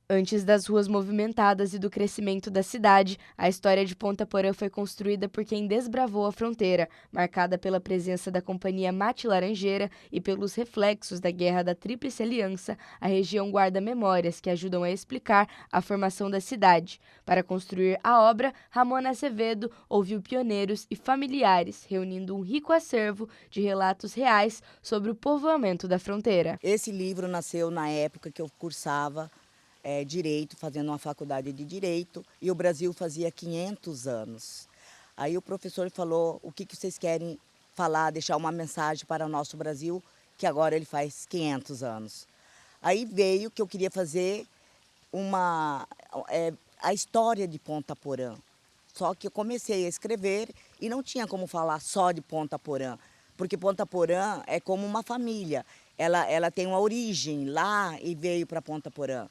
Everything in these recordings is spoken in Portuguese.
Antes das ruas movimentadas e do crescimento da cidade, a história de Ponta Porã foi construída por quem desbravou a fronteira, marcada pela presença da Companhia Mate Laranjeira e pelos reflexos da Guerra da Tríplice Aliança. A região guarda memórias que ajudam a explicar a formação da cidade. Para construir a obra, Ramona Azevedo ouviu pioneiros e familiares, reunindo um rico acervo de relatos reais sobre o povoamento da fronteira. Esse livro nasceu na época que eu cursava Direito, fazendo uma faculdade de Direito, e o Brasil fazia 500 anos. Aí o professor falou, o que vocês querem falar, deixar uma mensagem para o nosso Brasil, que agora ele faz 500 anos. Aí veio que eu queria fazer a história de Ponta Porã. Só que eu comecei a escrever e não tinha como falar só de Ponta Porã, porque Ponta Porã é como uma família. Ela tem uma origem lá e veio para Ponta Porã.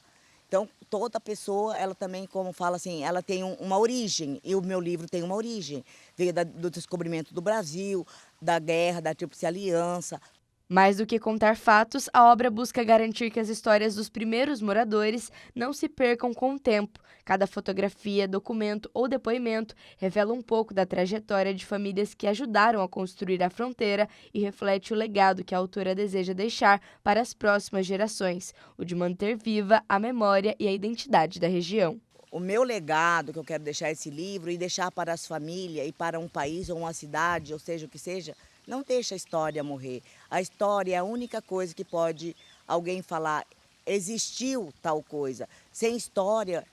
Então, toda pessoa, ela também, como fala assim, ela tem uma origem, e o meu livro tem uma origem. Veio do descobrimento do Brasil, da guerra, da Tríplice Aliança. Mais do que contar fatos, a obra busca garantir que as histórias dos primeiros moradores não se percam com o tempo. Cada fotografia, documento ou depoimento revela um pouco da trajetória de famílias que ajudaram a construir a fronteira e reflete o legado que a autora deseja deixar para as próximas gerações, o de manter viva a memória e a identidade da região. O meu legado, que eu quero deixar esse livro e deixar para as famílias e para um país ou uma cidade, ou seja o que seja, não deixa a história morrer. A história é a única coisa que pode alguém falar, existiu tal coisa. Sem história,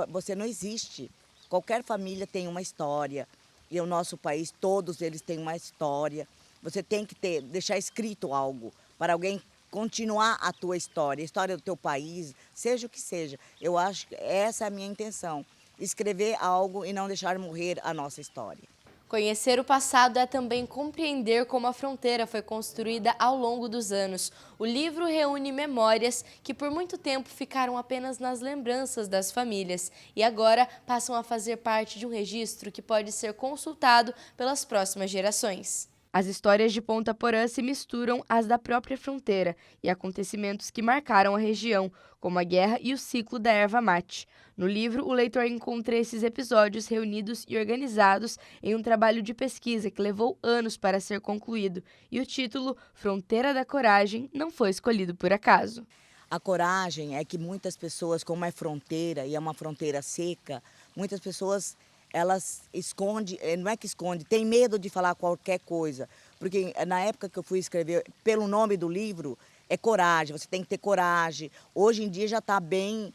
você não existe. Qualquer família tem uma história. E o nosso país, todos eles têm uma história. Você tem que deixar escrito algo para alguém continuar a tua história, a história do teu país, seja o que seja. Eu acho que essa é a minha intenção, escrever algo e não deixar morrer a nossa história. Conhecer o passado é também compreender como a fronteira foi construída ao longo dos anos. O livro reúne memórias que por muito tempo ficaram apenas nas lembranças das famílias e agora passam a fazer parte de um registro que pode ser consultado pelas próximas gerações. As histórias de Ponta Porã se misturam às da própria fronteira e acontecimentos que marcaram a região, como a guerra e o ciclo da erva mate. No livro, o leitor encontra esses episódios reunidos e organizados em um trabalho de pesquisa que levou anos para ser concluído, e o título, Fronteira da Coragem, não foi escolhido por acaso. A coragem é que muitas pessoas, como é fronteira e é uma fronteira seca, muitas pessoas elas escondem, não é que esconde, tem medo de falar qualquer coisa. Porque na época que eu fui escrever, pelo nome do livro, é coragem, você tem que ter coragem. Hoje em dia já está bem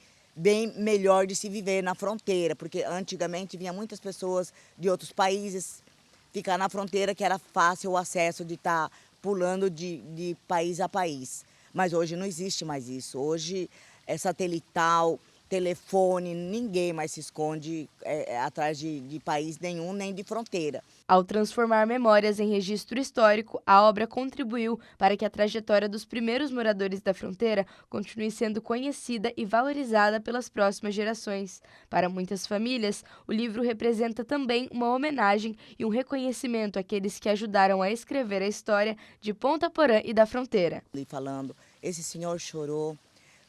melhor de se viver na fronteira, porque antigamente vinha muitas pessoas de outros países ficar na fronteira, que era fácil o acesso de estar pulando de país a país. Mas hoje não existe mais isso. Hoje é satelital, telefone, ninguém mais se esconde atrás de país nenhum, nem de fronteira. Ao transformar memórias em registro histórico, a obra contribuiu para que a trajetória dos primeiros moradores da fronteira continue sendo conhecida e valorizada pelas próximas gerações. Para muitas famílias, o livro representa também uma homenagem e um reconhecimento àqueles que ajudaram a escrever a história de Ponta Porã e da fronteira. E falando, esse senhor chorou,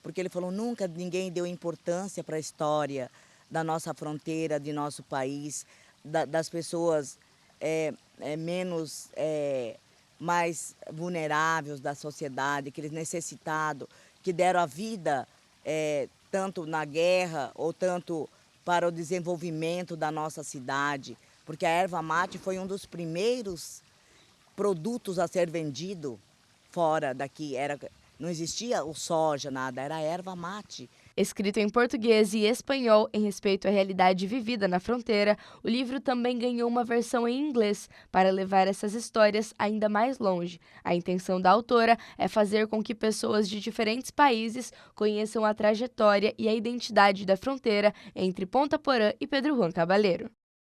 porque ele falou, nunca ninguém deu importância para a história da nossa fronteira, de nosso país, das pessoas mais vulneráveis da sociedade, aqueles necessitados, que deram a vida tanto na guerra ou tanto para o desenvolvimento da nossa cidade, porque a erva mate foi um dos primeiros produtos a ser vendido fora daqui. Não existia o soja, nada, era a erva mate. Escrito em português e espanhol em respeito à realidade vivida na fronteira, o livro também ganhou uma versão em inglês para levar essas histórias ainda mais longe. A intenção da autora é fazer com que pessoas de diferentes países conheçam a trajetória e a identidade da fronteira entre Ponta Porã e Pedro Juan Cabaleiro.